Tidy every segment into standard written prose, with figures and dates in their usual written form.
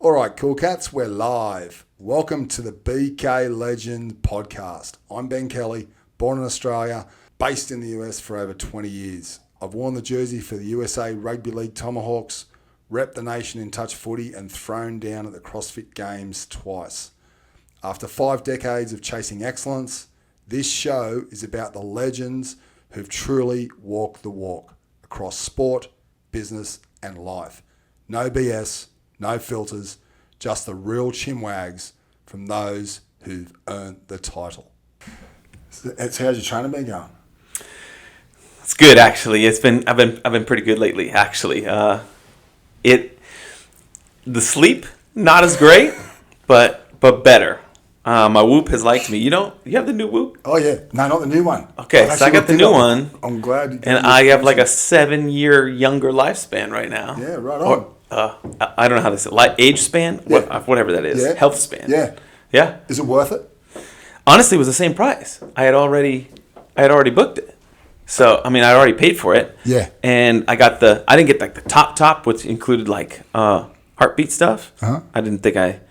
All right, cool cats, we're live. Welcome to the BK Legend podcast. I'm Ben Kelly, born in Australia, based in the US for over 20 years. I've worn the jersey for the USA Rugby League Tomahawks, repped the nation in touch footy, and thrown down at the CrossFit Games twice. After 5 decades of chasing excellence, this show is about the legends who've truly walked the walk across sport, business, and life. No BS, no filters, just the real chinwags from those who've earned the title. So how's your training been going? It's good, actually. I've been pretty good lately, actually. The sleep not as great, but better. My Whoop has liked me. You have the new Whoop? Oh yeah, no, not the new one. Okay, so I got the new one. I'm glad. And I have like a 7-year younger lifespan right now. Yeah, right on. I don't know how to say it. Age span, whatever that is. Yeah. Health span. Yeah. Is it worth it? Honestly, it was the same price. I had already booked it. So I already paid for it. Yeah. And I didn't get like the top, which included like heartbeat stuff. Uh-huh. I didn't think I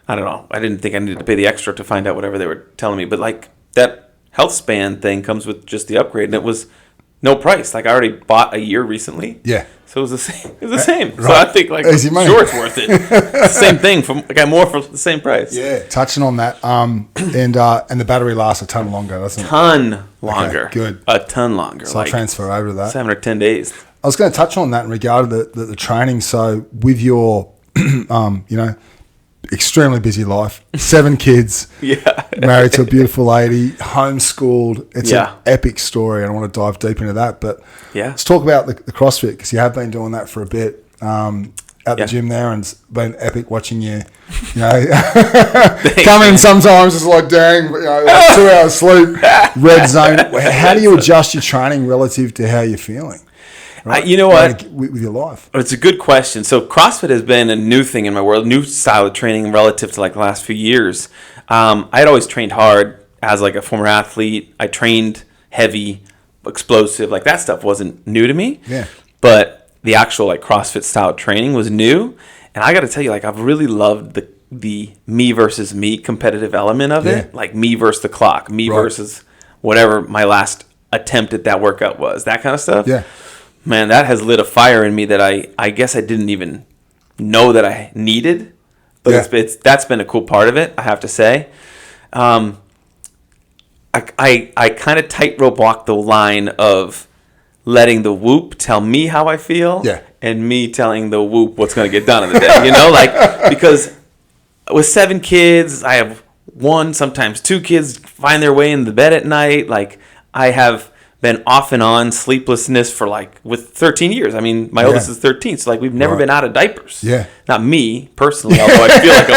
needed to pay the extra to find out whatever they were telling me. But like that health span thing comes with just the upgrade, and it was no price. Like I already bought a year recently. Yeah. So it was the same. It was the same. Right. So I think like Easy money. Sure it's worth it. Same thing. I got more for the same price. Yeah. Touching on that, and the battery lasts a ton longer, doesn't it? Ton longer. Okay, good. A ton longer. So I'll transfer over to that. 7 or 10 days. I was going to touch on that in regard to the training. So with your, extremely busy life, 7 kids, married to a beautiful lady, homeschooled. It's an epic story. I don't want to dive deep into that, but let's talk about the CrossFit, because you have been doing that for a bit at the gym there, and it's been epic watching you. Come in sometimes it's like, dang, like 2 hours sleep, red zone. How do you adjust your training relative to how you're feeling? Right? You know what? With your life. It's a good question. So CrossFit has been a new thing in my world, new style of training relative to like the last few years. I had always trained hard as like a former athlete. I trained heavy, explosive, like that stuff wasn't new to me. Yeah. But the actual like CrossFit style training was new. And I got to tell you, like I've really loved the me versus me competitive element of it. Like me versus the clock, me versus whatever my last attempt at that workout was, that kind of stuff. Yeah. Man, that has lit a fire in me that I guess I didn't even know that I needed. But that's been a cool part of it, I have to say. I kind of tightrope walk the line of letting the Whoop tell me how I feel and me telling the Whoop what's going to get done in the day. Because with 7 kids, I have 1, sometimes 2 kids find their way in the bed at night. Like I have been off and on sleeplessness for like with 13 years. My oldest is 13, so like we've never been out of diapers. Yeah. Not me personally, although I feel like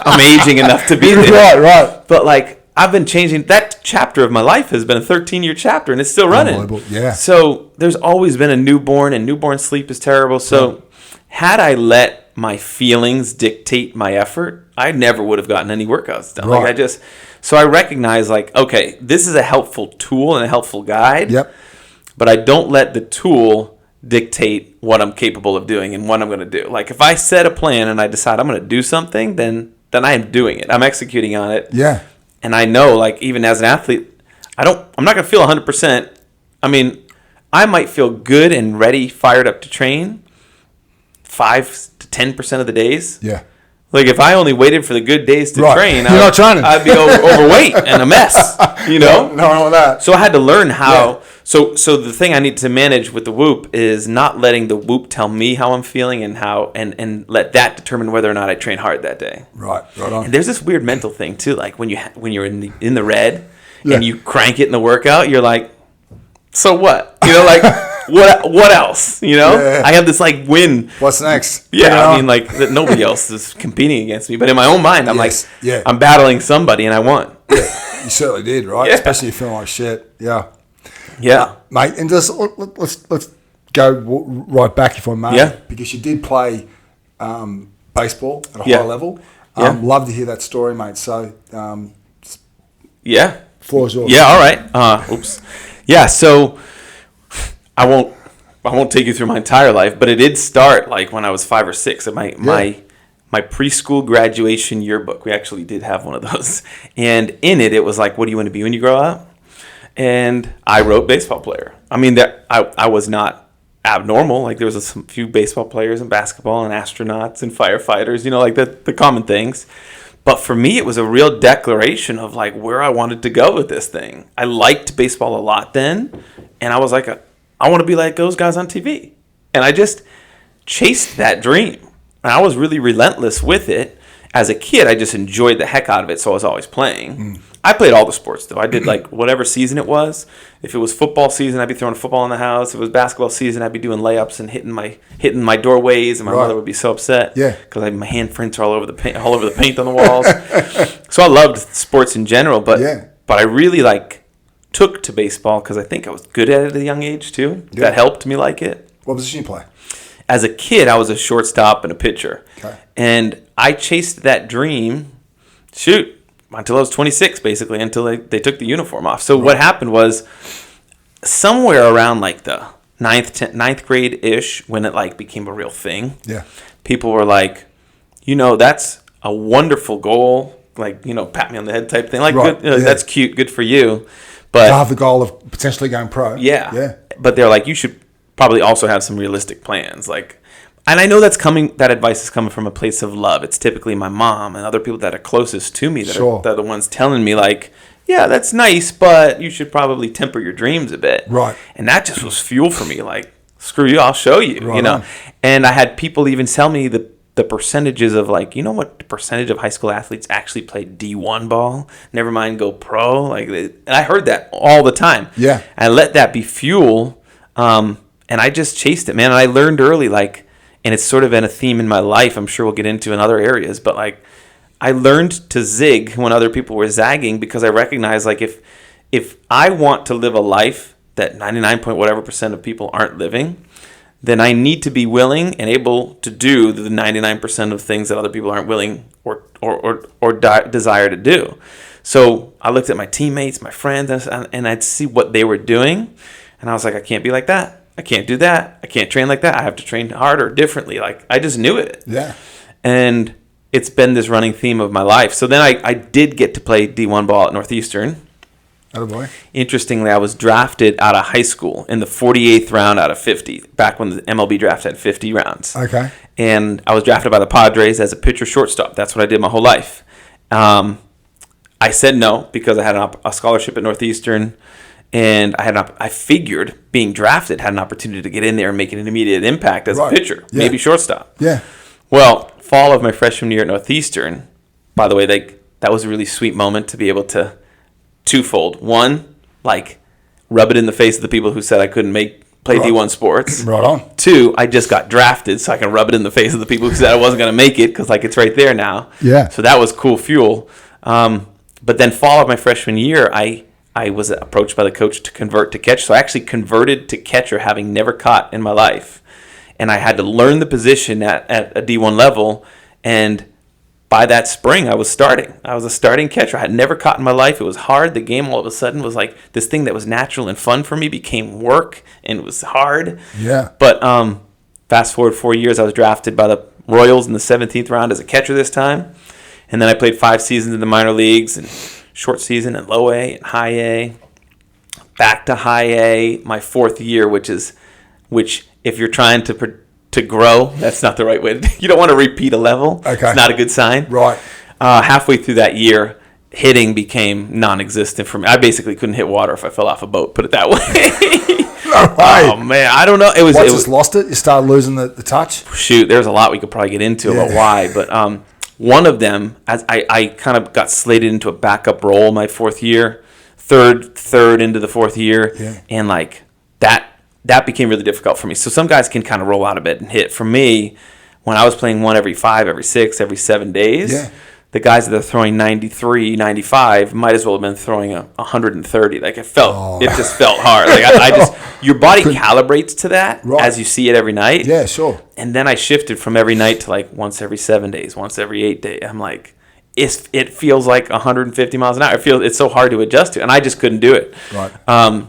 I'm aging enough to be there. Right. But like I've been changing. That chapter of my life has been a 13-year chapter, and it's still running. Unbelievable. Yeah. So there's always been a newborn, and newborn sleep is terrible. So had I let my feelings dictate my effort, I never would have gotten any workouts done. Right. So I recognize, like, okay, this is a helpful tool and a helpful guide. Yep. But I don't let the tool dictate what I'm capable of doing and what I'm going to do. Like, if I set a plan and I decide I'm going to do something, then I am doing it. I'm executing on it. Yeah. And I know, like, even as an athlete, I'm not going to feel 100%. I might feel good and ready, fired up to train 5 to 10% of the days. Yeah. Like, if I only waited for the good days to train, You're not training. I'd be overweight and a mess, No, with that. So I had to learn how. Yeah. So the thing I need to manage with the Whoop is not letting the Whoop tell me how I'm feeling and let that determine whether or not I train hard that day. Right on. And there's this weird mental thing too, like when you're in the red and you crank it in the workout, you're like, so what? What else? Yeah. I have this like win. What's next? Yeah, that nobody else is competing against me. But in my own mind, I'm I'm battling somebody and I won. Yeah, you certainly did, right? Yeah. Especially if you feel like shit. Yeah. Yeah. Mate, and just let's go right back if I may. Yeah. Because you did play baseball at a high level. Love to hear that story, mate. So, floor's yours. Yeah, all right. Oops. Yeah, so I won't take you through my entire life, but it did start like when I was 5 or 6. My my preschool graduation yearbook. We actually did have one of those. And in it was like, what do you want to be when you grow up? And I wrote baseball player. I mean, I was not abnormal. Like, there was a few baseball players and basketball and astronauts and firefighters, like the common things. But for me, it was a real declaration of like where I wanted to go with this thing. I liked baseball a lot then. And I was like, I want to be like those guys on TV. And I just chased that dream. And I was really relentless with it. As a kid, I just enjoyed the heck out of it, so I was always playing. I played all the sports, though. I did, like, whatever season it was. If it was football season, I'd be throwing a football in the house. If it was basketball season, I'd be doing layups and hitting my doorways, and my mother would be so upset because my handprints are all over the paint on the walls. So I loved sports in general, but I really, like, took to baseball because I think I was good at it at a young age, too. Yeah. That helped me like it. What position you play? As a kid, I was a shortstop and a pitcher. Okay. And I chased that dream, until I was 26, basically, until they took the uniform off. So what happened was somewhere around like the ninth grade-ish, when it like became a real thing, people were like, that's a wonderful goal, like, pat me on the head type thing. Like, good, that's cute, good for you. But to have the goal of potentially going pro. Yeah. But they're like, you should probably also have some realistic plans. Like, and I know that advice is coming from a place of love. It's typically my mom and other people that are closest to me that are the ones telling me like, yeah, that's nice, but you should probably temper your dreams a bit. Right. And that just was fuel for me. Like, screw you, I'll show you, on. And I had people even tell me the percentages of like, what the percentage of high school athletes actually play D1 ball, never mind go pro. Like, and I heard that all the time. Yeah. And I let that be fuel. And I just chased it, man. And I learned early, like, and it's sort of been a theme in my life, I'm sure we'll get into in other areas, but like, I learned to zig when other people were zagging because I recognized, like, if I want to live a life that 99% of people aren't living, then I need to be willing and able to do the 99% of things that other people aren't willing or desire to do. So I looked at my teammates, my friends, and I'd see what they were doing, and I was like, I can't be like that. I can't do that. I can't train like that. I have to train harder, differently. Like, I just knew it. Yeah. And it's been this running theme of my life. So then I did get to play D1 ball at Northeastern. Oh boy. Interestingly, I was drafted out of high school in the 48th round out of 50, back when the MLB draft had 50 rounds. Okay. And I was drafted by the Padres as a pitcher shortstop. That's what I did my whole life. I said no because I had a scholarship at Northeastern. And I figured being drafted had an opportunity to get in there and make an immediate impact as a pitcher, maybe shortstop. Yeah. Well, fall of my freshman year at Northeastern, by the way, that was a really sweet moment to be able to twofold. One, like, rub it in the face of the people who said I couldn't play D1 sports. Right on. Two, I just got drafted, so I can rub it in the face of the people who said I wasn't going to make it because, like, it's right there now. Yeah. So that was cool fuel. But then fall of my freshman year, I was approached by the coach to convert to catch. So I actually converted to catcher, having never caught in my life. And I had to learn the position at a D1 level. And by that spring, I was starting. I was a starting catcher. I had never caught in my life. It was hard. The game all of a sudden was like this thing that was natural and fun for me became work, and it was hard. Yeah. But fast forward 4 years, I was drafted by the Royals in the 17th round as a catcher this time. And then I played 5 seasons in the minor leagues and short season in low A and high A, back to high A my 4th year, which if you're trying to grow, that's not the right way. You don't want to repeat a level. Okay. It's not a good sign. Right. Halfway through that year, hitting became non-existent for me. I basically couldn't hit water if I fell off a boat, put it that way. No way. Oh, man. I don't know. Just lost it? You started losing the touch? Shoot, there's a lot we could probably get into about why, but one of them, as I kind of got slated into a backup role my 4th year, third into the 4th year, and like that became really difficult for me. So some guys can kind of roll out of bed and hit. For me, when I was playing 1 every 5, every 6, every 7 days, the guys that are throwing 93, 95 might as well have been throwing 130. Like, it just felt hard. Like your body calibrates to that as you see it every night. Yeah, sure. And then I shifted from every night to like once every 7 days, once every 8 days. I'm like, it feels like 150 miles an hour. It's so hard to adjust to, and I just couldn't do it. Right.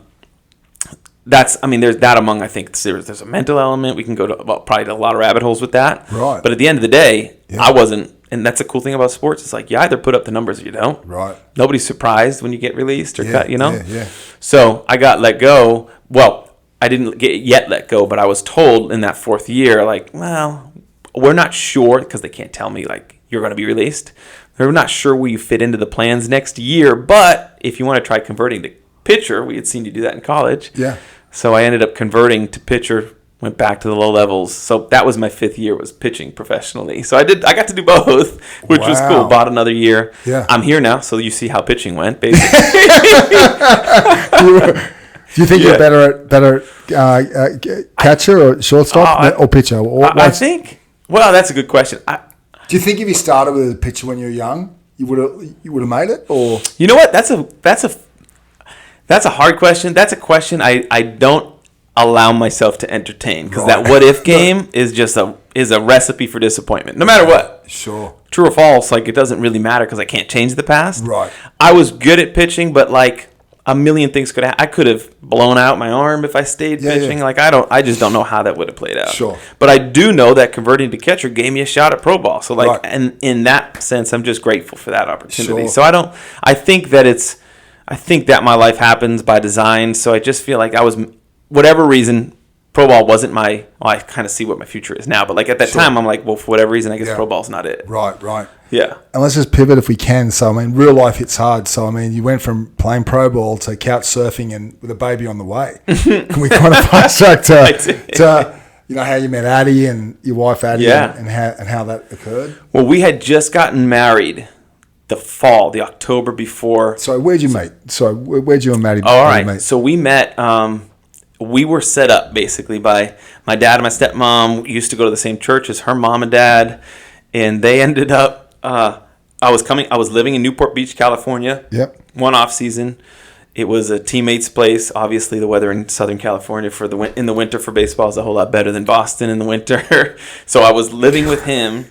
there's that among, I think there's a mental element. We can go to probably a lot of rabbit holes with that. Right. But at the end of the day, I wasn't, and that's a cool thing about sports. It's like you either put up the numbers or you don't. Right. Nobody's surprised when you get released or cut, Yeah. So I got let go. Well, I didn't get yet let go, but I was told in that 4th year, like, well, we're not sure, because they can't tell me, like, you're going to be released. We're not sure where you fit into the plans next year, but if you want to try converting to pitcher, we had seen you do that in college. Yeah. So I ended up converting to pitcher, went back to the low levels. So that was my 5th year, was pitching professionally. So I got to do both, which was cool. Bought another year. Yeah. I'm here now, so you see how pitching went, basically. Do you think you're better catcher or shortstop or pitcher? I think. Well, that's a good question. Do you think if you started with a pitcher when you were young, you would have made it? Or you know what? That's a hard question. That's a question I don't allow myself to entertain, because that what if game is just a recipe for disappointment. No matter what. Sure. True or false, like, it doesn't really matter because I can't change the past. Right. I was good at pitching, but like a million things could happen. I could have blown out my arm if I stayed pitching. Yeah. Like, I just don't know how that would have played out. Sure. But I do know that converting to catcher gave me a shot at pro ball. So like, and in that sense, I'm just grateful for that opportunity. Sure. So I think that my life happens by design. So I just feel like I was, whatever reason, pro ball wasn't I kind of see what my future is now. But like at that time, I'm like, well, for whatever reason, I guess pro ball's not it. Right. Yeah. And let's just pivot if we can. So, I mean, real life hits hard. So, I mean, you went from playing pro ball to couch surfing and with a baby on the way. Can we kind of fast track to how you met Addie and your wife Addie and how that occurred? Well, we had just gotten married the October before. So, where'd you meet? So, where'd you and Maddie meet? So, we met, we were set up basically by my dad and my stepmom. We used to go to the same church as her mom and dad. And they ended up, I was living in Newport Beach, California. Yep. One off season. It was a teammate's place. Obviously, the weather in Southern California in the winter for baseball is a whole lot better than Boston in the winter. So I was living with him,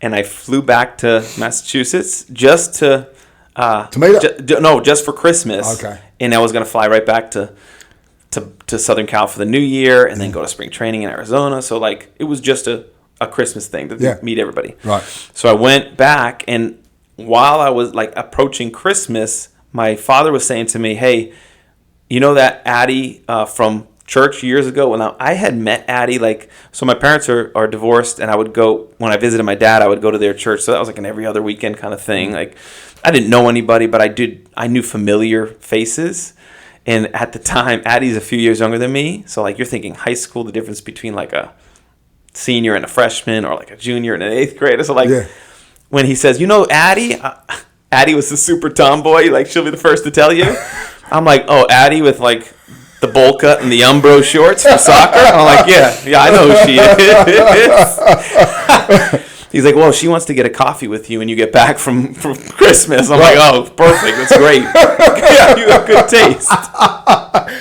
and I flew back to Massachusetts just to meet up? just for Christmas. Okay. And I was going to fly right back to Southern Cal for the New Year, and then go to spring training in Arizona. So like, it was just a Christmas thing to meet everybody. Right. So I went back, and while I was like approaching Christmas, my father was saying to me, hey, you know that Addie from church years ago? Well, now I had met Addie, so my parents are divorced, and I would go, when I visited my dad, I would go to their church. So that was like an every other weekend kind of thing. Like, I didn't know anybody, but I knew familiar faces. And at the time, Addie's a few years younger than me. So like, you're thinking high school, the difference between like a senior and a freshman, or like a junior and an 8th grader. So like, when he says, Addie, Addie was the super tomboy, like she'll be the first to tell you. I'm like, oh, Addie with like the bowl cut and the Umbro shorts for soccer? I'm like, yeah, I know who she is. He's like, well, she wants to get a coffee with you when you get back from Christmas. I'm like, oh, perfect. That's great. Yeah, you have good taste.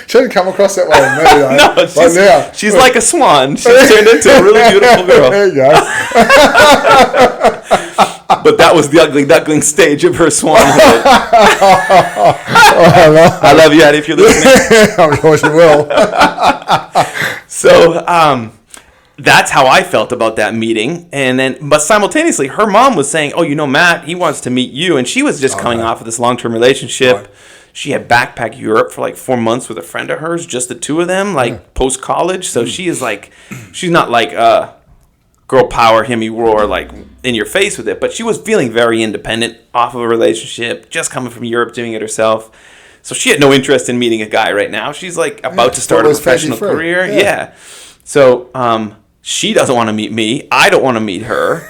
She didn't come across that way with me, though. No, she's like a swan. She's turned into a really beautiful girl. There you go. But that was the ugly duckling stage of her swanhood. I love you, Addie, if you're listening. Of course you will. So, that's how I felt about that meeting. But simultaneously, her mom was saying, oh, Matt, he wants to meet you. And she was just coming off of this long-term relationship. Right. She had backpacked Europe for like 4 months with a friend of hers, just the two of them, post-college. So she is like, she's not like girl power, hear me roar, like in your face with it. But she was feeling very independent off of a relationship, just coming from Europe, doing it herself. So she had no interest in meeting a guy right now. She's like about to start a professional career. Yeah. So, she doesn't want to meet me. I don't want to meet her.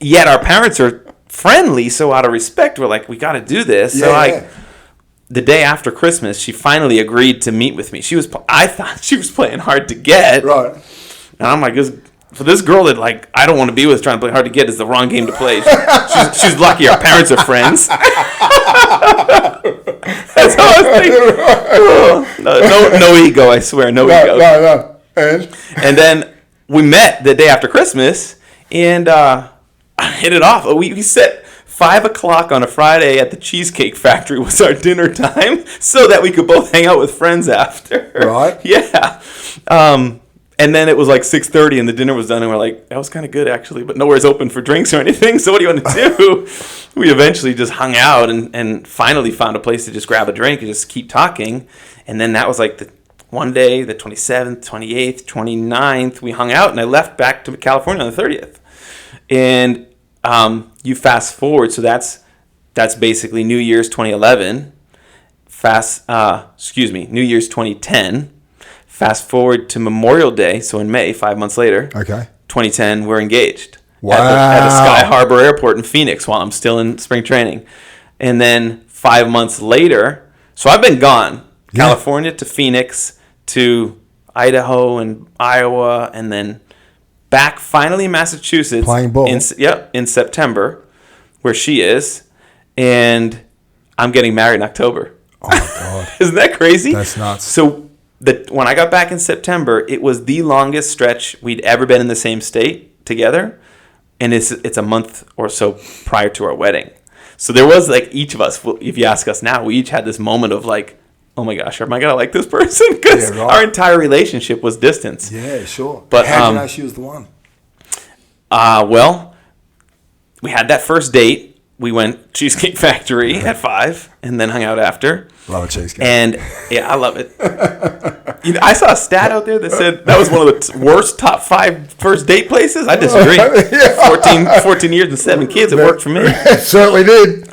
Yet our parents are friendly, so out of respect, we're like, we got to do this. The day after Christmas, she finally agreed to meet with me. I thought she was playing hard to get. Right. And I'm like, for this girl that like I don't want to be with, trying to play hard to get is the wrong game to play. She's lucky our parents are friends. That's how I was thinking. No ego, I swear, no ego. No. And then we met the day after Christmas, and I hit it off. We set 5 o'clock on a Friday at the Cheesecake Factory was our dinner time so that we could both hang out with friends after. Right. Yeah. And then it was like 6:30 and the dinner was done and we're like, that was kind of good actually, but nowhere's open for drinks or anything. So what do you want to do? We eventually just hung out and finally found a place to just grab a drink and just keep talking. And then that was like the one day, the 27th, 28th, 29th, we hung out and I left back to California on the 30th. And you fast forward, so that's basically New Year's 2011. New Year's 2010. Fast forward to Memorial Day, so in May, 5 months later. Okay. 2010, we're engaged. Wow. At the Sky Harbor Airport in Phoenix while I'm still in spring training. And then 5 months later, so I've been gone. Yeah. California to Phoenix to Idaho and Iowa, and then back finally in Massachusetts. Playing ball. In September, where she is. And I'm getting married in October. Oh, my God. Isn't that crazy? That's nuts. So when I got back in September, it was the longest stretch we'd ever been in the same state together. And it's a month or so prior to our wedding. So there was like each of us, if you ask us now, we each had this moment of like, oh my gosh, am I going to like this person? Because our entire relationship was distance. Yeah, sure. But how did you know she was the one? Well, we had that first date. We went Cheesecake Factory at 5 and then hung out after. Love a cheesecake. And yeah, I love it. I saw a stat out there that said that was one of the worst top 5 first date places. I disagree. 14 years and 7 kids, it worked for me. It certainly did.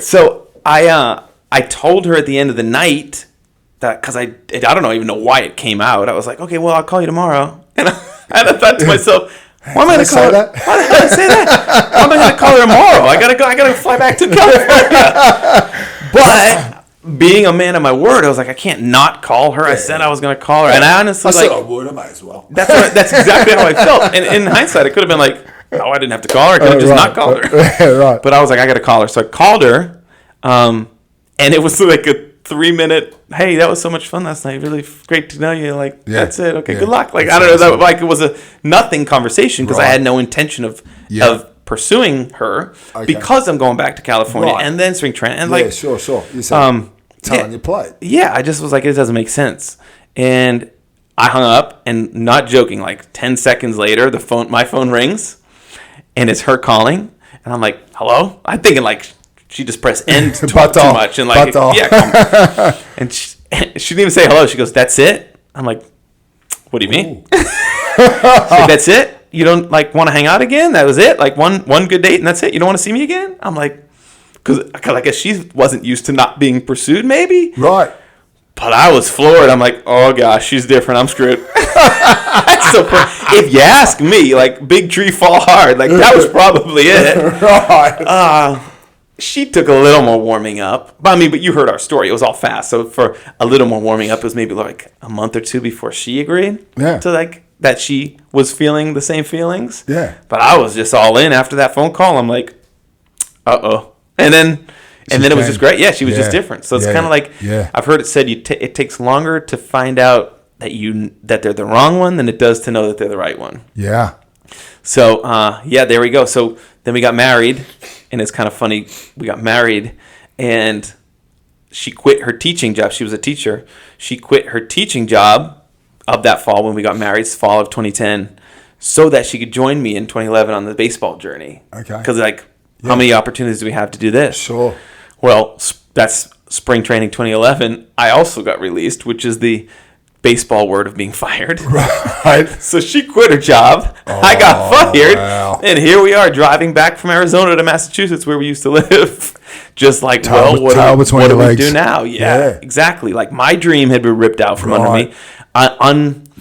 So I told her at the end of the night that, because I don't even know why it came out. I was like, okay, well, I'll call you tomorrow. And I thought to myself, why am I going to call her? Why did I say that? Why am I going to call her tomorrow? I gotta fly back to California. But being a man of my word, I was like, I can't not call her. I said I was going to call her, and I honestly said I would. I might as well. That's exactly how I felt. And in hindsight, it could have been like, oh, I didn't have to call her. I could have just not called her. Right. But I was like, I got to call her. So I called her, and it was like a 3-minute, hey, that was so much fun last night. Really great to know you. Like, that's it. Okay, good luck. Like, I don't know. Like, it was a nothing conversation because I had no intention of pursuing her because I'm going back to California and then spring training. And like, sure. You said, telling your plate. Yeah, I just was like, it doesn't make sense. And I hung up, and not joking, like 10 seconds later, my phone rings, and it's her calling, and I'm like, hello? I'm thinking like she just pressed end too much, and like, and she didn't even say hello. She goes, that's it? I'm like, what do you mean? She's like, that's it? You don't like want to hang out again? That was it? Like one good date and that's it? You don't want to see me again? I'm like, because I guess she wasn't used to not being pursued, maybe. Right. But I was floored. I'm like, oh gosh, she's different. I'm screwed. That's so funny. If you ask me, like, big tree fall hard. Like, that was probably it. Right. She took a little more warming up. But you heard our story. It was all fast. So for a little more warming up, it was maybe like a month or two before she agreed to like that she was feeling the same feelings. Yeah. But I was just all in after that phone call. I'm like, uh-oh. And then it was just great. Yeah, she was just different. So it's kind of like I've heard it said it takes longer to find out that they're the wrong one than it does to know that they're the right one. Yeah. So there we go. So then we got married, and it's kind of funny. We got married, and she quit her teaching job. She was a teacher. She quit her teaching job of that fall when we got married, fall of 2010, so that she could join me in 2011 on the baseball journey. Okay. Because how many opportunities do we have to do this? Sure. Well, that's spring training 2011. I also got released, which is the baseball word of being fired. Right. So she quit her job. I got fired. Wow. And here we are driving back from Arizona to Massachusetts where we used to live. Just like, what do we do now? Yeah, exactly. Like my dream had been ripped out from under me.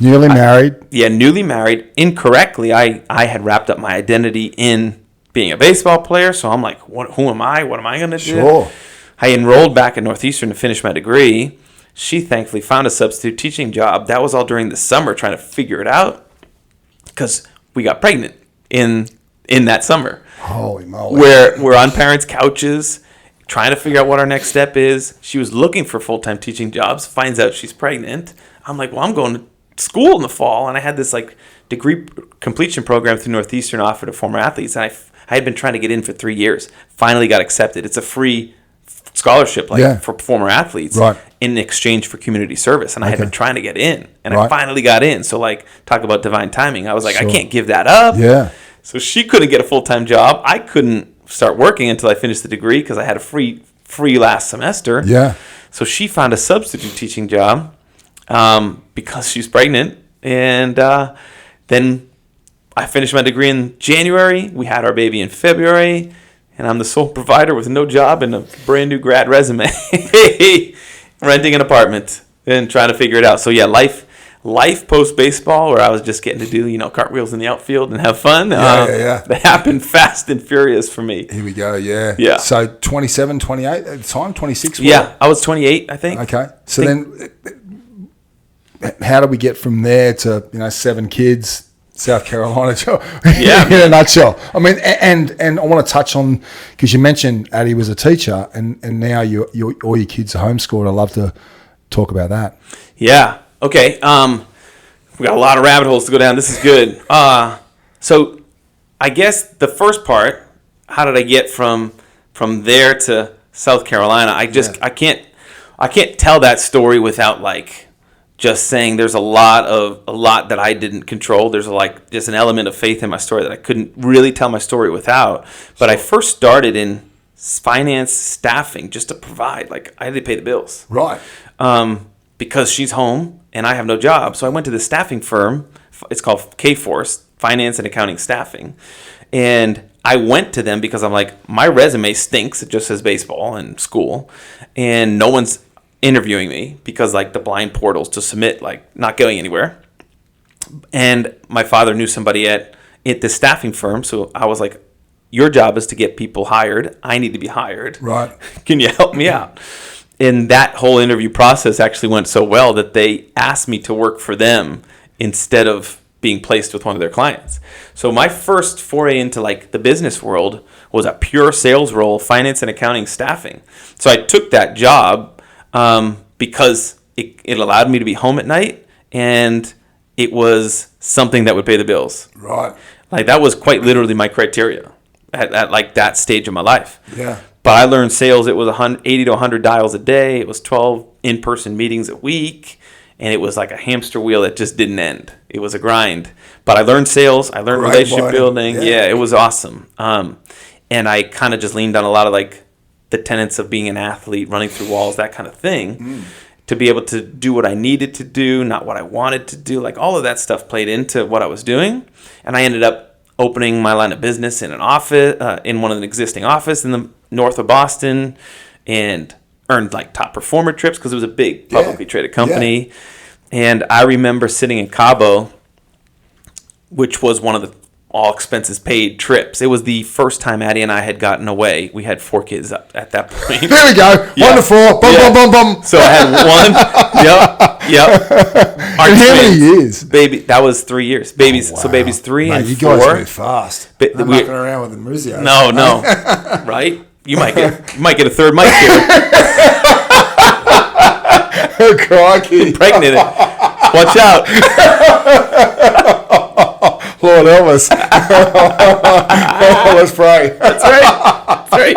Newly married. Newly married. Incorrectly, I had wrapped up my identity in being a baseball player. So I'm like, who am I? What am I going to do? Sure. I enrolled back at Northeastern to finish my degree. She thankfully found a substitute teaching job. That was all during the summer trying to figure it out because we got pregnant in that summer. Holy moly. We're on parents' couches trying to figure out what our next step is. She was looking for full-time teaching jobs, finds out she's pregnant. I'm like, well, I'm going to school in the fall. And I had this like degree completion program through Northeastern offered to former athletes, and I had been trying to get in for 3 years. Finally got accepted. It's a free scholarship for former athletes in exchange for community service, and I had been trying to get in, and I finally got in. So talk about divine timing. I was like, I can't give that up. So she couldn't get a full-time job. I couldn't start working until I finished the degree because I had a free last semester. So she found a substitute teaching job because she's pregnant, and then I finished my degree in January. We had our baby in February. And I'm the sole provider with no job and a brand new grad resume, renting an apartment and trying to figure it out. So yeah, life post baseball, where I was just getting to do cartwheels in the outfield and have fun. That happened fast and furious for me. Here we go. Yeah. So 27, 28 at the time, 26. Yeah, I was 28, I think. Okay. So then, how do we get from there to 7 kids? South Carolina, in a nutshell. I mean, and I want to touch on, because you mentioned Addie was a teacher, and now all your kids are homeschooled. I'd love to talk about that. Yeah. Okay. We got a lot of rabbit holes to go down. This is good. So I guess the first part, how did I get from there to South Carolina? I can't tell that story without just saying there's a lot that I didn't control. There's just an element of faith in my story that I couldn't really tell my story without. But I first started in finance staffing just to provide. I had to pay the bills. Right. Because she's home and I have no job. So I went to this staffing firm. It's called K-Force, Finance and Accounting Staffing. And I went to them because I'm like, my resume stinks. It just says baseball and school. And no one's interviewing me because the blind portals to submit not going anywhere. And my father knew somebody at the staffing firm, so I was like, your job is to get people hired. I need to be hired. Right. Can you help me out? And that whole interview process actually went so well that they asked me to work for them instead of being placed with one of their clients. So my first foray into the business world was a pure sales role, finance and accounting staffing. So I took that job because it allowed me to be home at night, and it was something that would pay the bills. Right. That was quite literally my criteria at that stage of my life. Yeah. But I learned sales. It was 80 to 100 dials a day. It was 12 in-person meetings a week, and it was like a hamster wheel that just didn't end. It was a grind. But I learned sales. I learned relationship building. Yeah, it was awesome. And I kind of just leaned on a lot of the tenets of being an athlete, running through walls, that kind of thing, to be able to do what I needed to do, not what I wanted to do. All of that stuff played into what I was doing. And I ended up opening my line of business in an office, in one of the existing office in the north of Boston, and earned top performer trips because it was a big publicly traded company. Yeah. And I remember sitting in Cabo, which was one of the all expenses paid trips. It was the first time Addie and I had gotten away. We had 4 kids up at that point. Here we go. Yeah. 1 to 4. Boom, boom, boom, boom. So I had 1. Yep. And how many years? Baby, that was 3 years. Babies. Oh, wow. So babies 3 and 4. You guys move fast. I'm mucking around with the Morizio. No. Right? You might get a third mic here. Oh, crikey. Pregnant. Watch out. Lord Elvis. Oh, let's pray. That's right.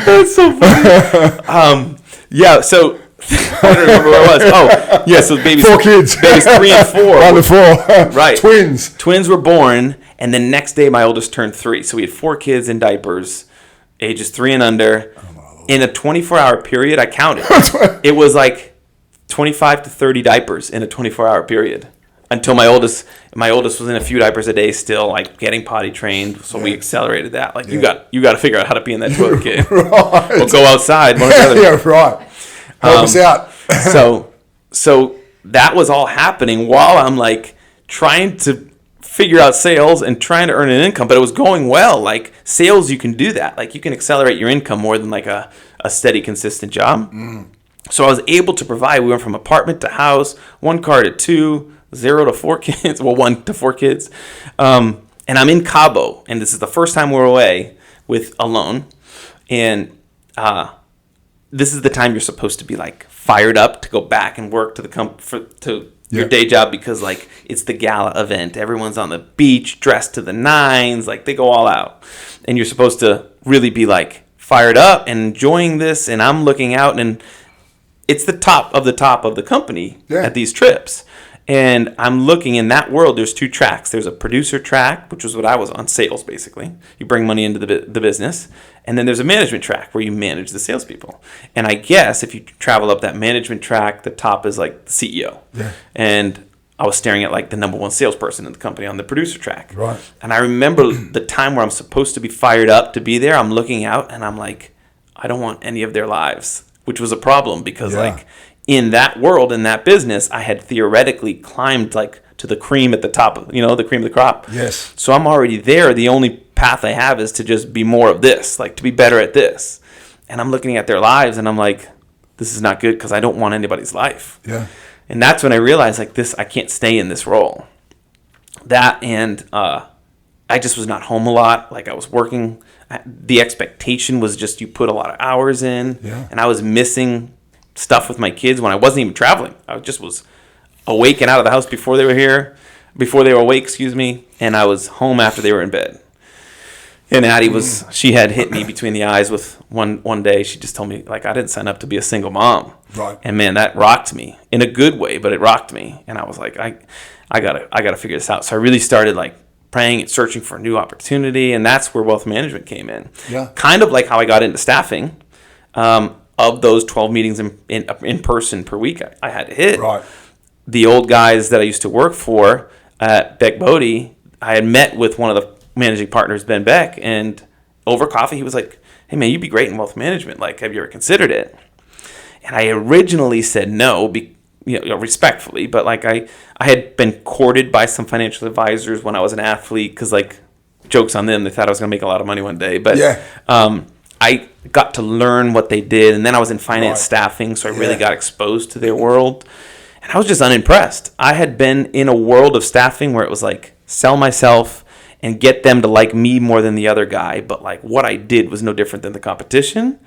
That's so funny. Yeah, so I don't remember where I was. Oh, yeah, so babies. 4 kids. Babies 3 and 4. 1 to 4. Right. Twins. Twins were born, and the next day my oldest turned 3. So we had 4 kids in diapers, ages 3 and under. In a 24-hour period, I counted. It was 25 to 30 diapers in a 24-hour period. Until my oldest was in a few diapers a day still, getting potty trained. So we accelerated that. You got to figure out how to pee in that toilet, kid. Right. We'll go outside. One or the other. Yeah, right. Help us out. so that was all happening while I'm trying to figure out sales and trying to earn an income, but it was going well. Sales, you can do that. You can accelerate your income more than a steady, consistent job. So I was able to provide. We went from apartment to house, 1 car to 2. 0 to 4 kids, 1 to 4 kids. And I'm in Cabo, and this is the first time we're away alone. And this is the time you're supposed to be fired up to go back and work to your day job because, like, it's the gala event. Everyone's on the beach, dressed to the nines. Like, they go all out. And you're supposed to really be, like, fired up and enjoying this. And I'm looking out, and it's the top of the company at these trips. And I'm looking in that world, there's two tracks. There's a producer track, which was what I was on, sales, basically. You bring money into the business. And then there's a management track where you manage the salespeople. And I guess if you travel up that management track, the top is like the CEO. Yeah. And I was staring at like the number one salesperson in the company on the producer track. Right. And I remember the time where I'm supposed to be fired up to be there. I'm looking out and I'm like, I don't want any of their lives, which was a problem because like, in that world, in that business, I had theoretically climbed like to the cream at the top, you know, the cream of the crop. Yes. So I'm already there. The only path I have is to just be more of this, like to be better at this. And I'm looking at their lives and I'm like, this is not good because I don't want anybody's life. Yeah. And that's when I realized like this, I can't stay in this role. That and I just was not home a lot. Like I was working. The expectation was just you put a lot of hours in. Yeah. And I was missing stuff with my kids when I wasn't even traveling. I just was awake and out of the house before they were awake, and I was home after they were in bed. And Addie she had hit me between the eyes with one day. She just told me, like, I didn't sign up to be a single mom. Right. And man, that rocked me in a good way, but it rocked me. And I was like, I gotta figure this out. So I really started like praying and searching for a new opportunity, and that's where wealth management came in. Yeah. Kind of like how I got into staffing. Of those 12 meetings in person per week, I had to hit. Right. The old guys that I used to work for at Beck Bodie, I had met with one of the managing partners, Ben Beck, and over coffee, he was like, hey, man, you'd be great in wealth management. Like, have you ever considered it? And I originally said no, respectfully, but like I had been courted by some financial advisors when I was an athlete because, like, jokes on them, they thought I was going to make a lot of money one day. But I got to learn what they did, and then I was in finance staffing, so I really got exposed to their world. And I was just unimpressed. I had been in a world of staffing where it was like sell myself and get them to like me more than the other guy, but like what I did was no different than the competition.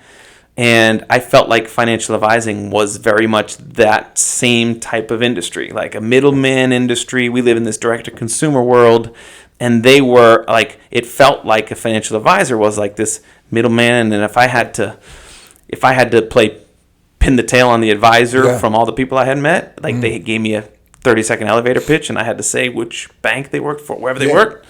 And I felt like financial advising was very much that same type of industry, like a middleman industry. We live in this direct-to-consumer world, and they were like, it felt like a financial advisor was like this middleman, and if I had to pin the tail on the advisor from all the people I had met, like they gave me a 30-second elevator pitch, and I had to say which bank they worked for, wherever they worked.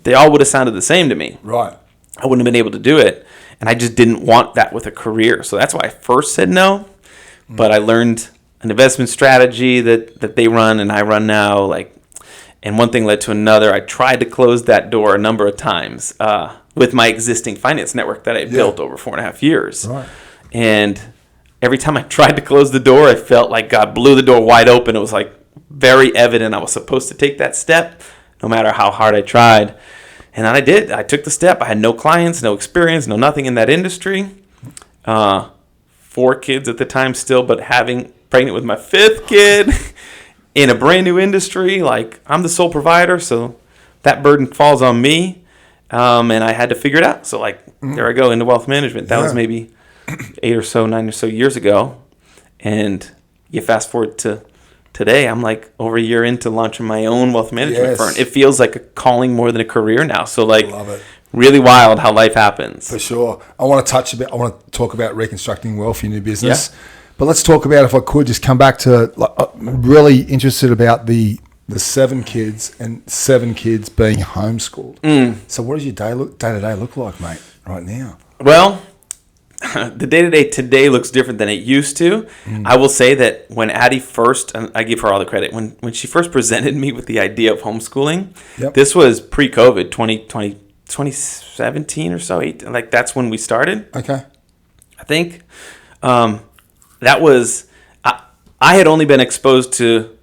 They all would have sounded the same to me. Right. I wouldn't have been able to do it, and I just didn't want that with a career. So that's why I first said no. But I learned an investment strategy that they run and I run now, like. And one thing led to another. I tried to close that door a number of times with my existing finance network that I built over 4.5 years. Right. And every time I tried to close the door, I felt like God blew the door wide open. It was like very evident I was supposed to take that step, no matter how hard I tried. And I did. I took the step. I had no clients, no experience, no nothing in that industry. 4 kids at the time still, but pregnant with my 5th kid. In a brand new industry, like I'm the sole provider, so that burden falls on me, and I had to figure it out. So like there I go into wealth management. That was maybe 9 or so years ago, and you fast forward to today. I'm like over a year into launching my own wealth management firm. It feels like a calling more than a career now. So like love it. Really wild how life happens. For sure. I want to talk about reconstructing wealth in your business. Yeah. But let's talk about, if I could, just come back to, I'm really interested about the 7 kids and 7 kids being homeschooled. So what does your day-to-day look like, mate, right now? Well, the day-to-day today looks different than it used to. I will say that when Addie first, and I give her all the credit, when she first presented me with the idea of homeschooling, this was pre-COVID, 2017 or so, like that's when we started. Okay. I think. That was, I had only been exposed to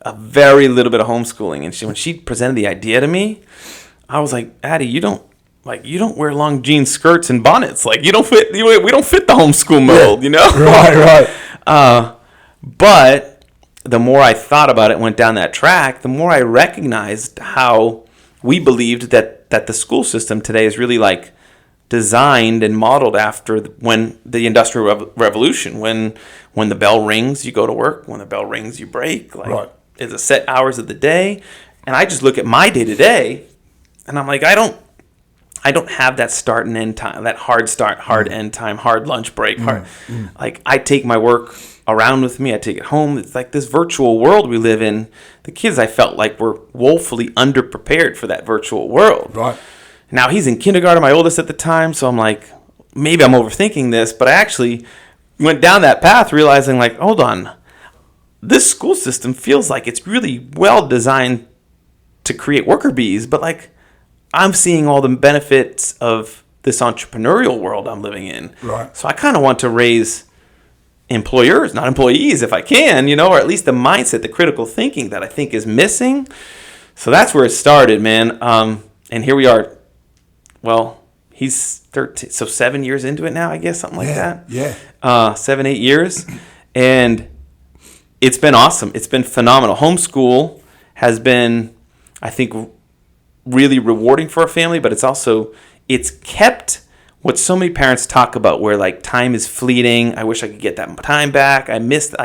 a very little bit of homeschooling, and when she presented the idea to me, I was like, Addie, you don't wear long jean skirts and bonnets, like we don't fit the homeschool mold, you know? Right. But the more I thought about it, went down that track, the more I recognized how we believed that the school system today is really like designed and modeled after when the Industrial Revolution, when the bell rings, you go to work. When the bell rings, you break. Like, right. is a set hours of the day. And I just look at my day to day, and I'm like, I don't have that start and end time, that hard start, hard end time, hard lunch break. Like, I take my work around with me. I take it home. It's like this virtual world we live in. The kids, I felt like, were woefully underprepared for that virtual world. Right. Now he's in kindergarten, my oldest at the time, so I'm like, maybe I'm overthinking this, but I actually went down that path realizing, like, hold on, this school system feels like it's really well designed to create worker bees, but like, I'm seeing all the benefits of this entrepreneurial world I'm living in. Right. So I kind of want to raise employers, not employees, if I can, or at least the mindset, the critical thinking that I think is missing. So that's where it started, man. And here we are. Well, he's 13, so 7 years into it now, I guess, something like that. Yeah. 7, 8 years. And it's been awesome. It's been phenomenal. Homeschool has been, I think, really rewarding for a family, but it's kept what so many parents talk about, where like time is fleeting. I wish I could get that time back. I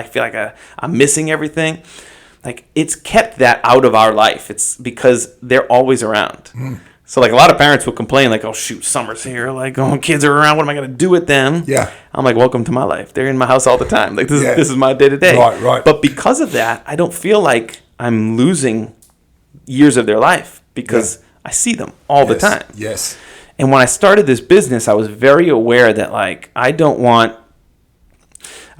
feel like I'm missing everything. Like, it's kept that out of our life. It's because they're always around. So like, a lot of parents will complain like, oh shoot, summer's here. Like, oh, kids are around. What am I going to do with them? Yeah. I'm like, welcome to my life. They're in my house all the time. Like, this is my day to day. Right. But because of that, I don't feel like I'm losing years of their life, because I see them all the time. Yes. And when I started this business, I was very aware that, like, I've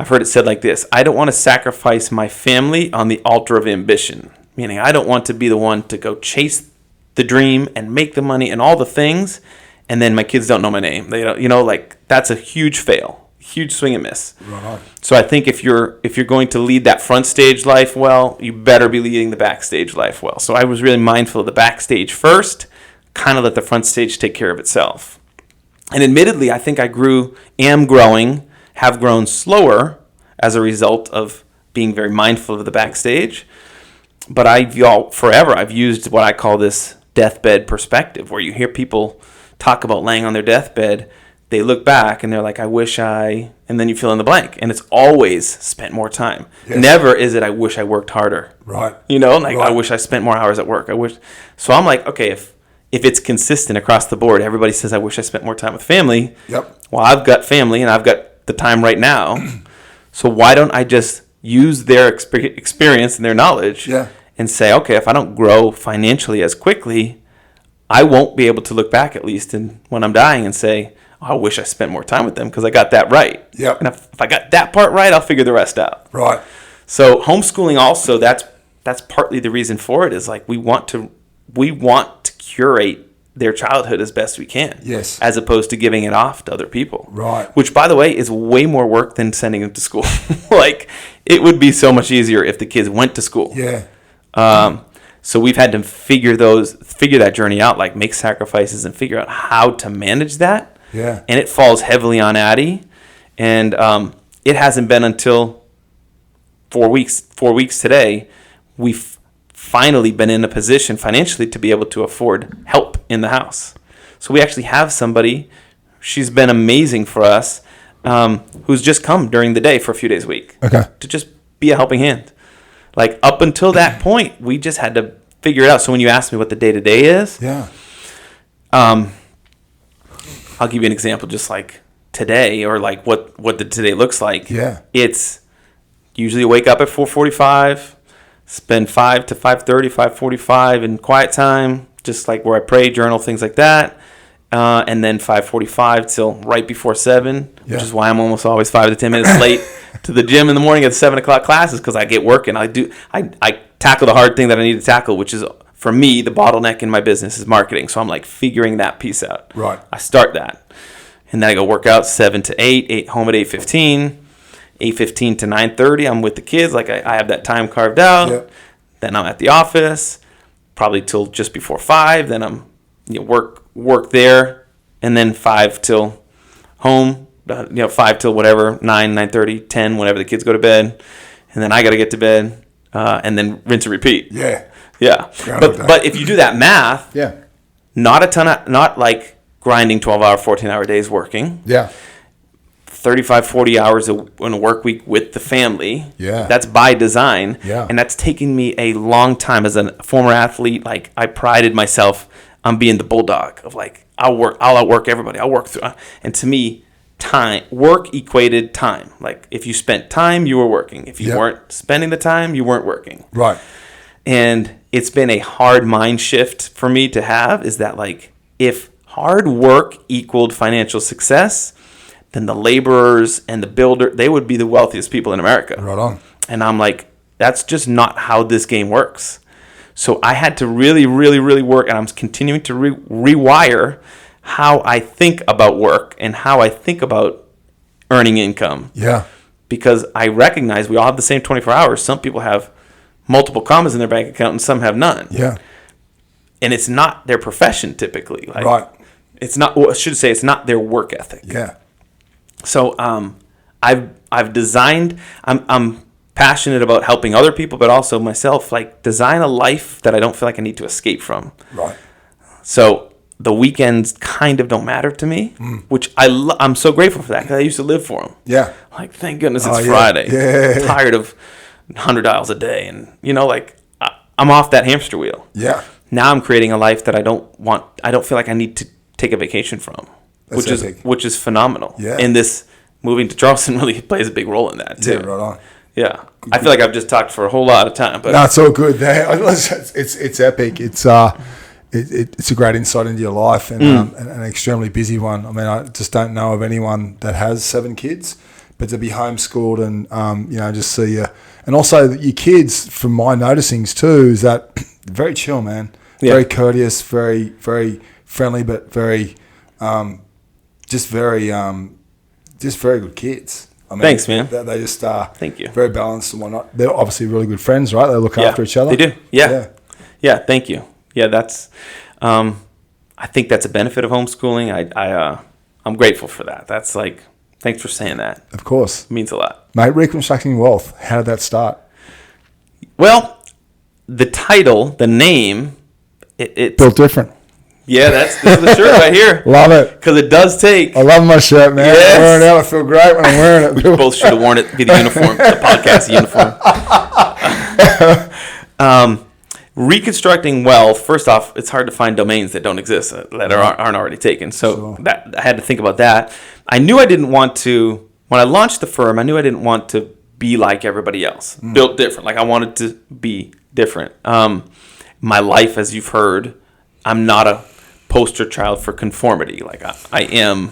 heard it said like this: I don't want to sacrifice my family on the altar of ambition. Meaning, I don't want to be the one to go chase the dream and make the money and all the things, and then my kids don't know my name. They don't, like, that's a huge fail, huge swing and miss. Right. So I think if you're going to lead that front stage life well, you better be leading the backstage life well. So I was really mindful of the backstage first, kind of let the front stage take care of itself. And admittedly, I think I have grown slower as a result of being very mindful of the backstage. But I've used what I call this deathbed perspective, where you hear people talk about laying on their deathbed. They look back and they're like, and then you fill in the blank. And it's always spent more time. Yes. Never is it, I wish I worked harder. Right. Right. I wish I spent more hours at work. So I'm like, okay, if it's consistent across the board, everybody says, I wish I spent more time with family. Yep. Well, I've got family and I've got the time right now. So why don't I just use their experience and their knowledge and say, okay, if I don't grow financially as quickly, I won't be able to look back, at least when I'm dying, and say, oh, I wish I spent more time with them because I got that right. Yep. And if I got that part right, I'll figure the rest out. Right. So homeschooling also, that's partly the reason for it, is like we want to curate their childhood as best we can. Yes. As opposed to giving it off to other people. Right. Which, by the way, is way more work than sending them to school. Like, it would be so much easier if the kids went to school. Yeah. So we've had to figure that journey out, like make sacrifices and figure out how to manage that. Yeah. And it falls heavily on Addie. And it hasn't been until 4 weeks today, we've finally been in a position financially to be able to afford help in the house. So we actually have somebody, she's been amazing for us, who's just come during the day for a few days a week. Okay. To just be a helping hand. Like, up until that point, we just had to figure it out. So when you ask me what the day-to-day is, I'll give you an example, just like today, or like what the today looks like. Yeah. It's usually wake up at 4:45, spend 5 to 5:30, 5:45 in quiet time, just like where I pray, journal, things like that. And then 5:45 till right before 7, which is why I'm almost always 5 to 10 minutes late to the gym in the morning at 7 o'clock classes, because I get working. I tackle the hard thing that I need to tackle, which is, for me, the bottleneck in my business is marketing. So I'm like figuring that piece out. Right. I start that. And then I go work out 7 to 8 home at 8:15. 8:15 to 9:30, I'm with the kids. Like, I have that time carved out. Yep. Then I'm at the office, probably till just before 5. Then I'm work there, and then 5 till home. 5 till whatever, 9:30, 10, whenever the kids go to bed, and then I got to get to bed, and then rinse and repeat. Yeah. But if you do that math, not like grinding 12-hour, 14-hour days working. Yeah. 35, 40 hours in a work week with the family. Yeah. That's by design. Yeah. And that's taken me a long time as a former athlete. Like, I prided myself on being the bulldog of like, I'll outwork everybody. I'll work through. And to me, work equated time. Like, if you spent time, you were working. If you weren't spending the time, you weren't working. Right. And it's been a hard mind shift for me to have, is that like, if hard work equaled financial success, then the laborers and the builder, they would be the wealthiest people in America. Right on. And I'm like, that's just not how this game works. So I had to really, really, really work, and I'm continuing to rewire how I think about work and how I think about earning income. Yeah. Because I recognize we all have the same 24 hours. Some people have multiple commas in their bank account and some have none. Yeah. And it's not their profession typically. Like, right. It's not, well, I should say, it's not their work ethic. Yeah. So I've designed, I'm passionate about helping other people, but also myself, like, design a life that I don't feel like I need to escape from. Right. So the weekends kind of don't matter to me, which I'm so grateful for that, because I used to live for them. Yeah. Like, thank goodness it's Friday. Yeah. I'm tired of $100 a day, and like, I'm off that hamster wheel. Yeah. Now I'm creating a life that I don't feel like I need to take a vacation from. That's which is phenomenal. Yeah. And this moving to Charleston really plays a big role in that too. Yeah, right on. Yeah. I feel like I've just talked for a whole lot of time, but no, it's all good. It's epic. It's a great insight into your life, and an extremely busy one. I mean, I just don't know of anyone that has 7 kids, but to be homeschooled and just see you, and also your kids, from my noticings too, is that very chill, man. Yeah. Very courteous, very very friendly, but very just very good kids. I mean, thanks, man. They just thank you. Very balanced and whatnot. They're obviously really good friends, right? They look after each other. They do. Yeah. Thank you. Yeah, that's. I think that's a benefit of homeschooling. I'm grateful for that. That's like, thanks for saying that. Of course, it means a lot, mate. Reconstructing Wealth. How did that start? Well, the title, the name, it built different. Yeah, this is the shirt right here. Love it. Because it does take. I love my shirt, man. Yes. I'm wearing it out. I feel great when I'm wearing it. We both should have worn it. Be the uniform, the podcast uniform. Reconstructing wealth. First off, it's hard to find domains that don't exist, that aren't already taken. So that I had to think about that. I knew I didn't want to, when I launched the firm, I knew I didn't want to be like everybody else. Built different. Like, I wanted to be different. My life, as you've heard, I'm not a poster child for conformity. Like, I am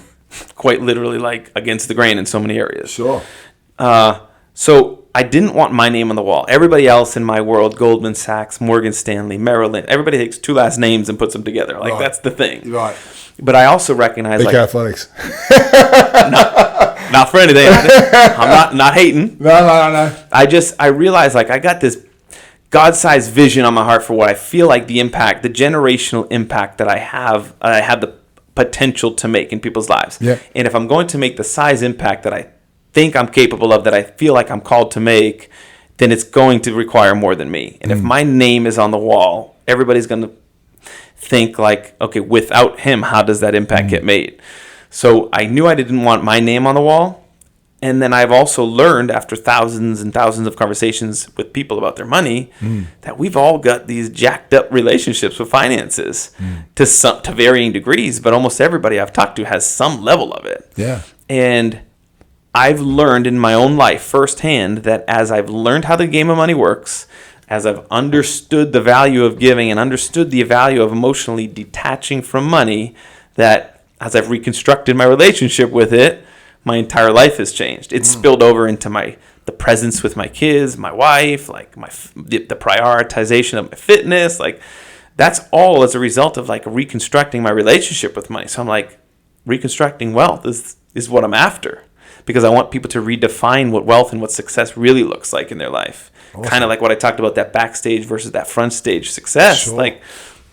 quite literally like against the grain in so many areas. Sure. So I didn't want my name on the wall. Everybody else in my world, Goldman Sachs, Morgan Stanley, Merrill Lynch, everybody takes 2 last names and puts them together. Like, that's the thing. Right. But I also recognize, Big like, athletics. not for anything. I'm not hating. No. I realized, like, I got this God-sized vision on my heart for what I feel like the impact, the generational impact that I have the potential to make in people's lives. Yeah. And if I'm going to make the size impact that I think I'm capable of, that I feel like I'm called to make, then it's going to require more than me. And if my name is on the wall, everybody's going to think like, okay, without him, how does that impact get made? So I knew I didn't want my name on the wall. And then I've also learned, after thousands and thousands of conversations with people about their money, that we've all got these jacked up relationships with finances to varying degrees, but almost everybody I've talked to has some level of it. Yeah. And I've learned in my own life firsthand that as I've learned how the game of money works, as I've understood the value of giving and understood the value of emotionally detaching from money, that as I've reconstructed my relationship with it, my entire life has changed. It's spilled over into the presence with my kids, my wife, like the prioritization of my fitness. Like, that's all as a result of like reconstructing my relationship with money. So I'm like, reconstructing wealth is what I'm after, because I want people to redefine what wealth and what success really looks like in their life. Awesome. Kind of like what I talked about, that backstage versus that front stage success. Sure. Like,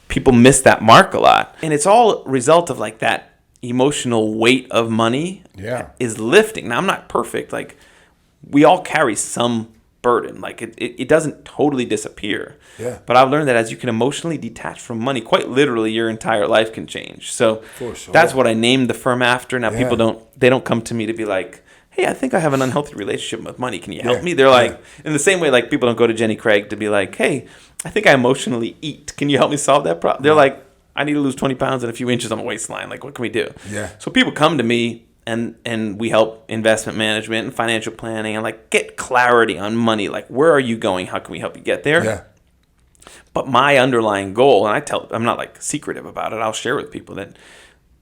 people miss that mark a lot. And it's all a result of like that emotional weight of money is lifting. Now, I'm not perfect. Like, we all carry some burden. Like, it doesn't totally disappear. Yeah. But I've learned that as you can emotionally detach from money, quite literally, your entire life can change. So for sure. That's what I named the firm after. Now, people don't come to me to be like, hey, I think I have an unhealthy relationship with money. Can you help me? They're like, in the same way, like people don't go to Jenny Craig to be like, hey, I think I emotionally eat. Can you help me solve that problem? They're like, I need to lose 20 pounds and a few inches on my waistline. Like, what can we do? Yeah. So people come to me and we help investment management and financial planning and like get clarity on money. Like, where are you going? How can we help you get there? Yeah. But my underlying goal, and I'm not like secretive about it. I'll share with people that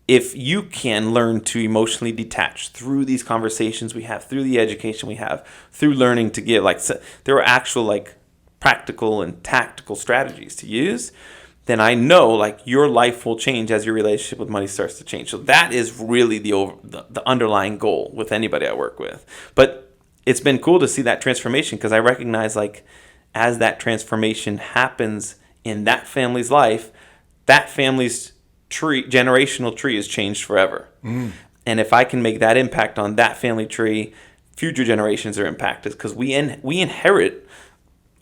if you can learn to emotionally detach through these conversations we have, through the education we have, through learning to give, like there are actual like practical and tactical strategies to use, then I know like your life will change as your relationship with money starts to change. So that is really the underlying goal with anybody I work with. But it's been cool to see that transformation because I recognize like as that transformation happens in that family's life, that family's generational tree is changed forever. And if I can make that impact on that family tree, future generations are impacted because we inherit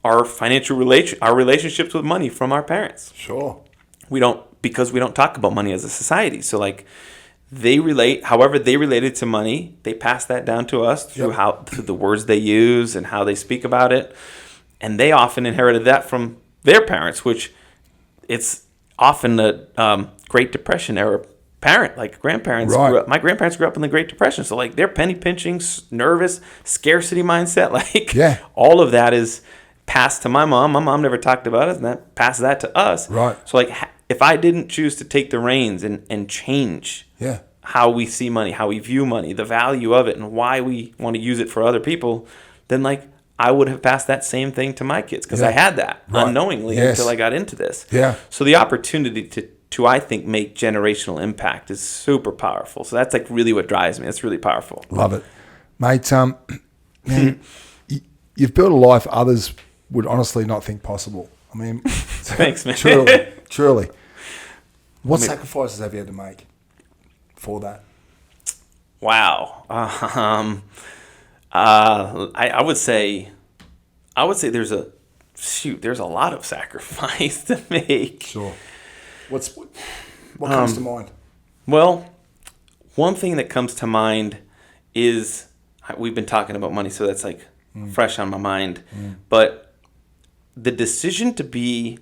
our financial our relationships with money from our parents. Sure. Because we don't talk about money as a society. So like however they related to money, they pass that down to us through through the words they use and how they speak about it. And they often inherited that from their parents, which it's often a Great Depression era parent, like grandparents. Right. My grandparents grew up in the Great Depression, so like they're penny pinching, nervous, scarcity mindset. Like all of that is passed to my mom. My mom never talked about it, and that passed that to us. Right. So like if I didn't choose to take the reins and change how we see money, how we view money, the value of it, and why we want to use it for other people, then like I would have passed that same thing to my kids because I had that unknowingly until I got into this. Yeah. So the opportunity to I think make generational impact is super powerful. So that's like really what drives me. That's really powerful. Love it, mate. Man, you've built a life others would honestly not think possible. I mean, thanks, man. Truly. What sacrifices have you had to make for that? Wow. I would say there's a lot of sacrifice to make. Sure. What comes to mind? Well, one thing that comes to mind is we've been talking about money, so that's like fresh on my mind. But the decision to be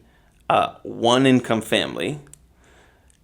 a one-income family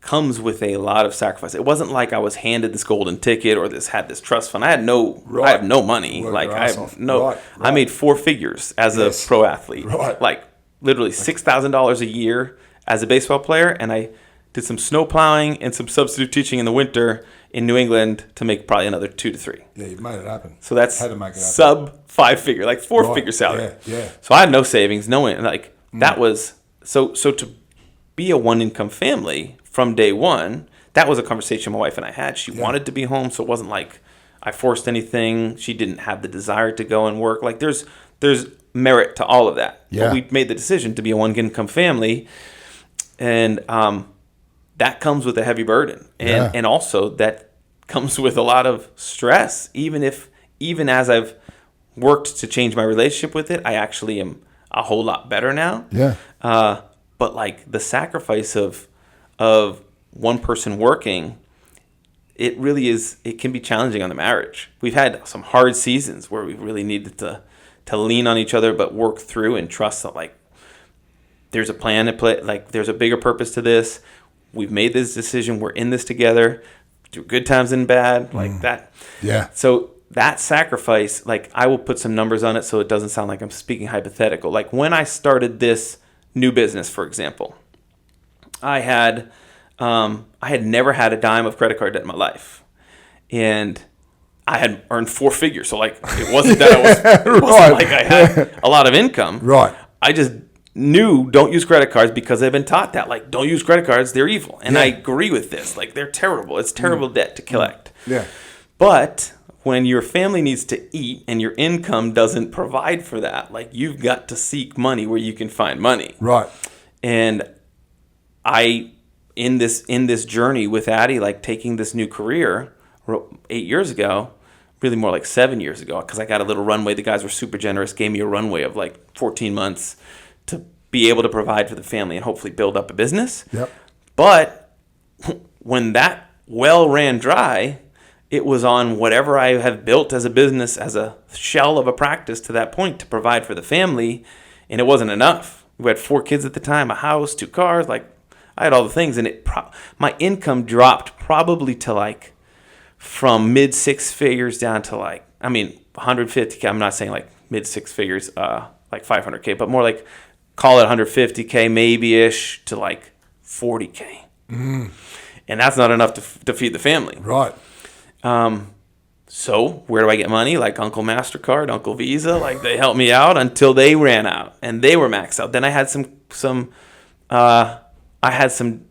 comes with a lot of sacrifice. It wasn't like I was handed this golden ticket or had this trust fund. I have no money. I made 4 figures as a pro athlete. Right. Like literally $6,000 a year as a baseball player, and I did some snow plowing and some substitute teaching in the winter in New England to make probably another 2 to 3. Yeah, you've made it happen. So that's sub 5-figure, like 4-figure salary. Yeah. So I had no savings, that was so to be a one-income family from day one. That was a conversation my wife and I had. She wanted to be home, so it wasn't like I forced anything. She didn't have the desire to go and work. Like there's merit to all of that. Yeah. But we made the decision to be a one-income family, and that comes with a heavy burden, and also that comes with a lot of stress. Even as I've worked to change my relationship with it, I actually am a whole lot better now. Yeah. But like the sacrifice of one person working, it really is. It can be challenging on the marriage. We've had some hard seasons where we really needed to lean on each other, but work through and trust that like there's a plan to play. Like there's a bigger purpose to this. We've made this decision. We're in this together, through good times and bad, like that. Yeah. So that sacrifice, like I will put some numbers on it so it doesn't sound like I'm speaking hypothetical. Like when I started this new business, for example, I had never had a dime of credit card debt in my life, and I had earned 4 figures. So like it wasn't that it wasn't like I had a lot of income. Right. I just knew don't use credit cards because I've been taught that like don't use credit cards, they're evil. And I agree with this. Like they're terrible. It's terrible debt to collect. Yeah. But when your family needs to eat and your income doesn't provide for that, like you've got to seek money where you can find money. Right. And I in this journey with Addie, like taking this new career 8 years ago, really more like 7 years ago, because I got a little runway. The guys were super generous, gave me a runway of like 14 months to be able to provide for the family and hopefully build up a business. Yep. But when that well ran dry, it was on whatever I have built as a business, as a shell of a practice to that point to provide for the family, and it wasn't enough. We had 4 kids at the time, a house, 2 cars, like I had all the things, and my income dropped probably to like from mid 6 figures down to like, I mean, 150K. I'm not saying like mid 6 figures, like 500K, but more like call it 150K maybe-ish to like 40K. And that's not enough to feed the family. Right. So where do I get money? Like Uncle MasterCard, Uncle Visa, like they helped me out until they ran out and they were maxed out. Then I had some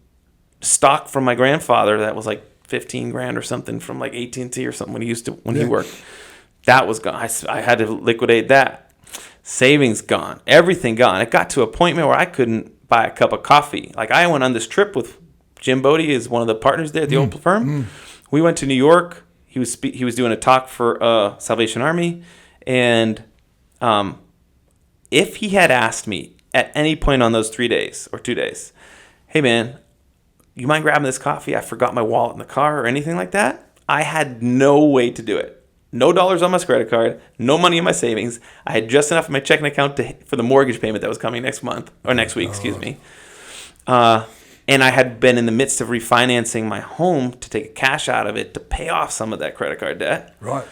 stock from my grandfather that was like 15 grand or something from like AT&T or something when he worked. That was gone. I had to liquidate that. Savings gone. Everything gone. It got to a point where I couldn't buy a cup of coffee. Like I went on this trip with Jim Bodie, is one of the partners there at the old firm. We went to New York. He was doing a talk for Salvation Army, and if he had asked me at any point on those 3 days or 2 days, hey man, you mind grabbing this coffee? I forgot my wallet in the car or anything like that. I had no way to do it. No dollars on my credit card, no money in my savings. I had just enough in my checking account for the mortgage payment that was coming next week, excuse me. And I had been in the midst of refinancing my home to take cash out of it to pay off some of that credit card debt. Right.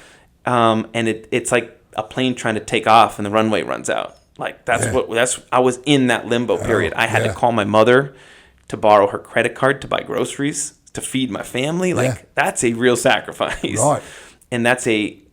And it's like a plane trying to take off and the runway runs out. Like I was in that limbo period. I had to call my mother to borrow her credit card to buy groceries to feed my family. Like that's a real sacrifice. Right. And that's a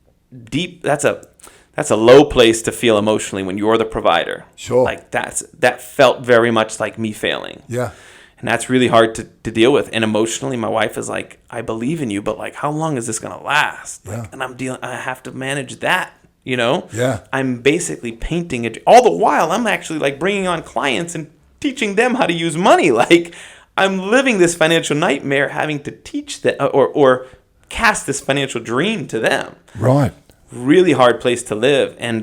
low place to feel emotionally when you're the provider. Sure. Like that felt very much like me failing. Yeah. And that's really hard to deal with. And emotionally, my wife is like, I believe in you, but like, how long is this going to last? Like, and I have to manage that, you know? Yeah. I'm basically painting it. All the while, I'm actually like bringing on clients and teaching them how to use money. Like I'm living this financial nightmare, having to teach them or cast this financial dream to them. Right. Really hard place to live. And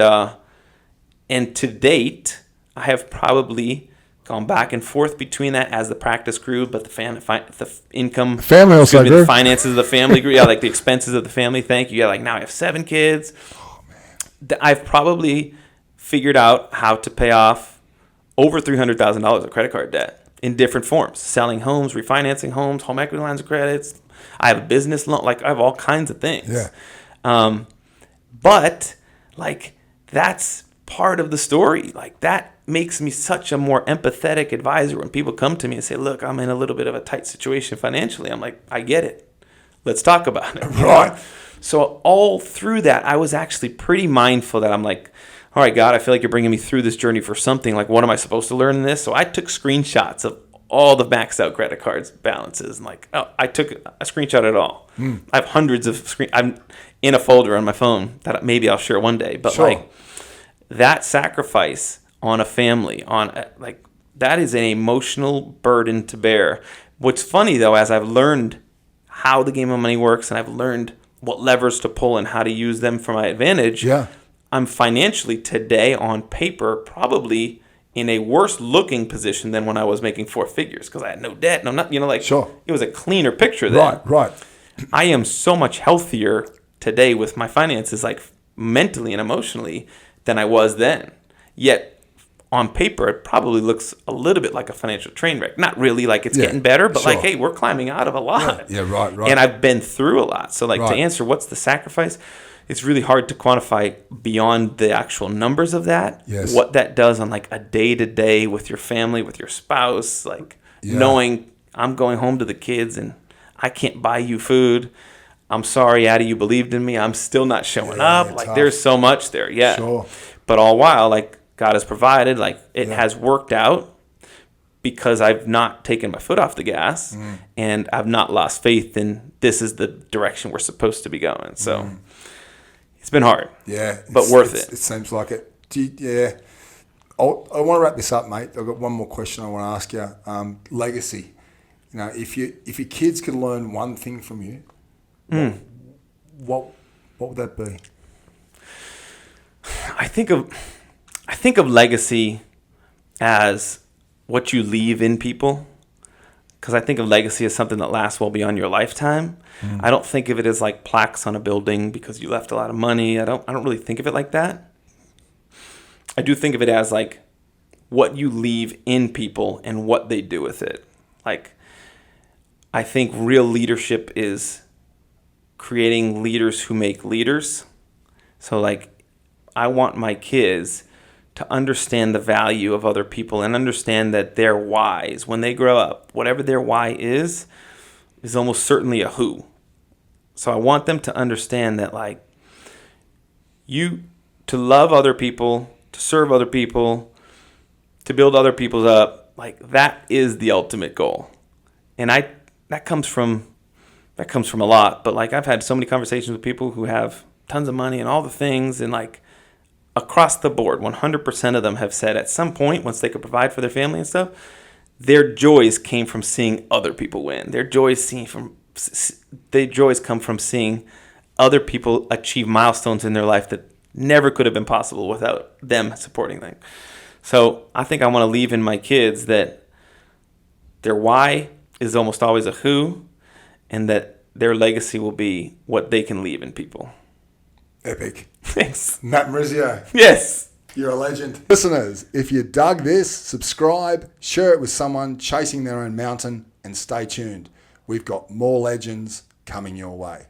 to date, I have probably gone back and forth between that as the practice grew, but the income, family also grew. The finances of the family grew. Yeah, like the expenses of the family. Thank you. Yeah, like now I have 7 kids. Oh man. I've probably figured out how to pay off over $300,000 of credit card debt in different forms: selling homes, refinancing homes, home equity lines of credits. I have a business loan. Like I have all kinds of things. Yeah. But like that's part of the story. Like that makes me such a more empathetic advisor when people come to me and say, look, I'm in a little bit of a tight situation financially. I'm like, I get it. Let's talk about it. Right. So all through that, I was actually pretty mindful that I'm like, all right, God, I feel like you're bringing me through this journey for something. Like, what am I supposed to learn in this? So I took screenshots of all the maxed out credit cards balances. And like, I took a screenshot of it all. I have hundreds of I'm in a folder on my phone that maybe I'll share one day. But like that sacrifice on a family, like that is an emotional burden to bear. What's funny though, as I've learned how the game of money works and I've learned what levers to pull and how to use them for my advantage, I'm financially today on paper probably in a worse looking position than when I was making 4 figures because I had no debt, no nothing, it was a cleaner picture then. Right. I am so much healthier today with my finances, like mentally and emotionally, than I was then. Yet on paper, it probably looks a little bit like a financial train wreck. Not really like it's getting better, but like, hey, we're climbing out of a lot. Yeah, right. And I've been through a lot. So like to answer what's the sacrifice, it's really hard to quantify beyond the actual numbers of that. Yes. What that does on like a day-to-day with your family, with your spouse, like knowing I'm going home to the kids and I can't buy you food. I'm sorry, Addie, you believed in me. I'm still not showing up. Like tough. There's so much there. Yeah. Sure. But all while, like God has provided, like it has worked out because I've not taken my foot off the gas and I've not lost faith in this is the direction we're supposed to be going. So it's been hard. Yeah. But worth it. It seems like it. I want to wrap this up, mate. I've got one more question I want to ask you. Legacy. You know, if your kids could learn one thing from you, what would that be? I think of legacy as what you leave in people because I think of legacy as something that lasts well beyond your lifetime. I don't think of it as like plaques on a building because you left a lot of money. I don't really think of it like that. I do think of it as like what you leave in people and what they do with it. Like, I think real leadership is creating leaders who make leaders. So like, I want my kids to understand the value of other people and understand that their whys, when they grow up, whatever their why is almost certainly a who. So I want them to understand that, like, to love other people, to serve other people, to build other people up, like, that is the ultimate goal. And that comes from a lot. But like, I've had so many conversations with people who have tons of money and all the things, and like, across the board, 100% of them have said at some point, once they could provide for their family and stuff, their joys came from seeing other people win. Their joys come from seeing other people achieve milestones in their life that never could have been possible without them supporting them. So I think I want to leave in my kids that their why is almost always a who, and that their legacy will be what they can leave in people. Epic. Thanks. Matt Morizio. Yes. You're a legend. Listeners, if you dug this, subscribe, share it with someone chasing their own mountain, and stay tuned. We've got more legends coming your way.